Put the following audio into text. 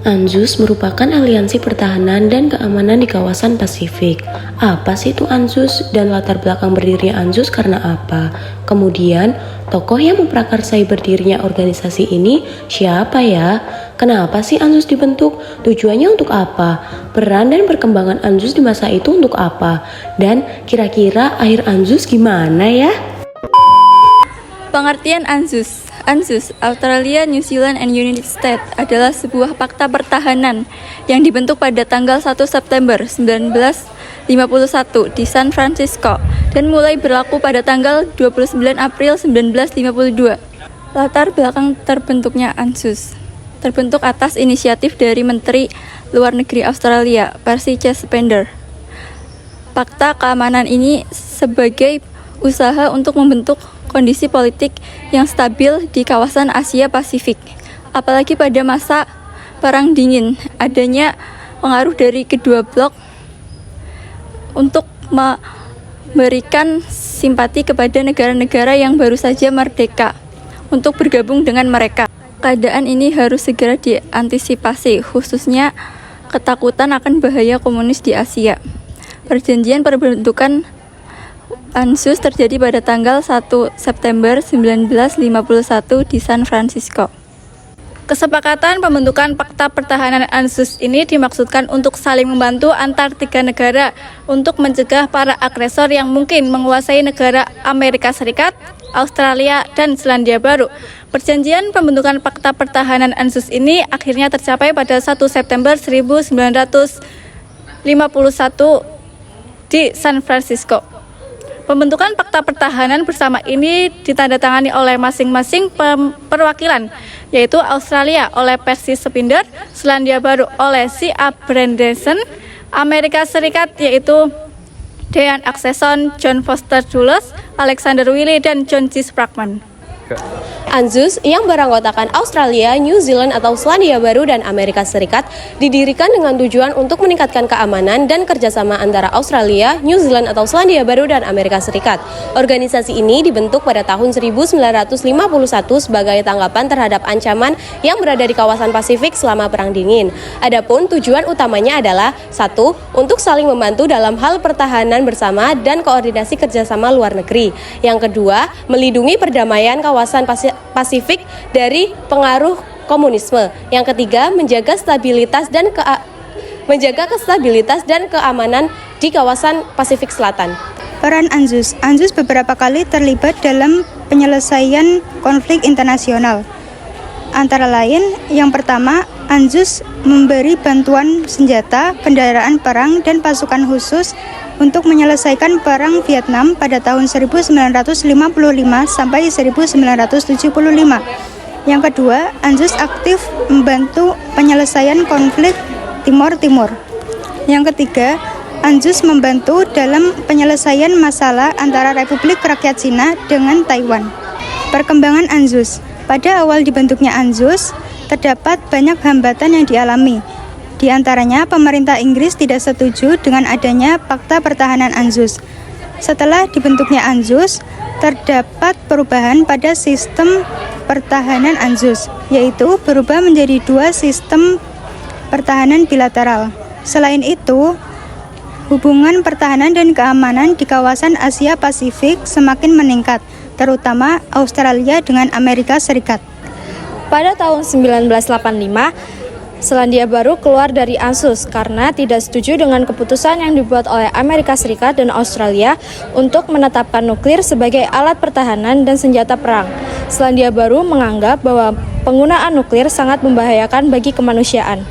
ANZUS merupakan aliansi pertahanan dan keamanan di kawasan Pasifik. Apa sih itu ANZUS dan latar belakang berdirinya ANZUS karena apa? Kemudian, tokoh yang memprakarsai berdirinya organisasi ini siapa ya? Kenapa sih ANZUS dibentuk? Tujuannya untuk apa? Peran dan perkembangan ANZUS di masa itu untuk apa? Dan kira-kira akhir ANZUS gimana ya? Pengertian ANZUS. ANZUS, Australia, New Zealand, and United States adalah sebuah fakta pertahanan yang dibentuk pada tanggal 1 September 1951 di San Francisco dan mulai berlaku pada tanggal 29 April 1952. Latar belakang terbentuknya ANZUS terbentuk atas inisiatif dari Menteri Luar Negeri Australia, Percy Spender. Fakta keamanan ini sebagai usaha untuk membentuk kondisi politik yang stabil di kawasan Asia Pasifik. Apalagi pada masa Perang Dingin, adanya pengaruh dari kedua blok untuk memberikan simpati kepada negara-negara yang baru saja merdeka untuk bergabung dengan mereka. Keadaan ini harus segera diantisipasi, khususnya ketakutan akan bahaya komunis di Asia. Perjanjian pembentukan ANZUS terjadi pada tanggal 1 September 1951 di San Francisco. Kesepakatan pembentukan Fakta Pertahanan ANZUS ini dimaksudkan untuk saling membantu antar tiga negara untuk mencegah para agresor yang mungkin menguasai negara Amerika Serikat, Australia, dan Selandia Baru. Perjanjian pembentukan Fakta Pertahanan ANZUS ini akhirnya tercapai pada 1 September 1951 di San Francisco. Pembentukan Fakta Pertahanan bersama ini ditandatangani oleh masing-masing perwakilan, yaitu Australia oleh Percy Spender, Selandia Baru oleh C.A. Branderson, Amerika Serikat yaitu Dean Acheson, John Foster Dulles, Alexander Willey, dan John C. Sprackman. ANZUS yang beranggotakan Australia, New Zealand atau Selandia Baru dan Amerika Serikat didirikan dengan tujuan untuk meningkatkan keamanan dan kerjasama antara Australia, New Zealand atau Selandia Baru dan Amerika Serikat. Organisasi ini dibentuk pada tahun 1951 sebagai tanggapan terhadap ancaman yang berada di kawasan Pasifik selama Perang Dingin. Adapun tujuan utamanya adalah 1. Untuk saling membantu dalam hal pertahanan bersama dan koordinasi kerjasama luar negeri. Yang kedua, melindungi perdamaian kawasan Pasifik dari pengaruh komunisme. Yang ketiga, menjaga kestabilitas dan keamanan di kawasan Pasifik Selatan. Peran ANZUS. ANZUS beberapa kali terlibat dalam penyelesaian konflik internasional. Antara lain, yang pertama, ANZUS memberi bantuan senjata, kendaraan perang, dan pasukan khusus untuk menyelesaikan Perang Vietnam pada tahun 1955 sampai 1975. Yang kedua, ANZUS aktif membantu penyelesaian konflik Timor Timur. Yang ketiga, ANZUS membantu dalam penyelesaian masalah antara Republik Rakyat Cina dengan Taiwan. Perkembangan ANZUS. Pada awal dibentuknya ANZUS, terdapat banyak hambatan yang dialami. Di antaranya, pemerintah Inggris tidak setuju dengan adanya Fakta Pertahanan ANZUS. Setelah dibentuknya ANZUS, terdapat perubahan pada sistem pertahanan ANZUS, yaitu berubah menjadi 2 sistem pertahanan bilateral. Selain itu, hubungan pertahanan dan keamanan di kawasan Asia Pasifik semakin meningkat, terutama Australia dengan Amerika Serikat. Pada tahun 1985, Selandia Baru keluar dari ANZUS karena tidak setuju dengan keputusan yang dibuat oleh Amerika Serikat dan Australia untuk menetapkan nuklir sebagai alat pertahanan dan senjata perang. Selandia Baru menganggap bahwa penggunaan nuklir sangat membahayakan bagi kemanusiaan.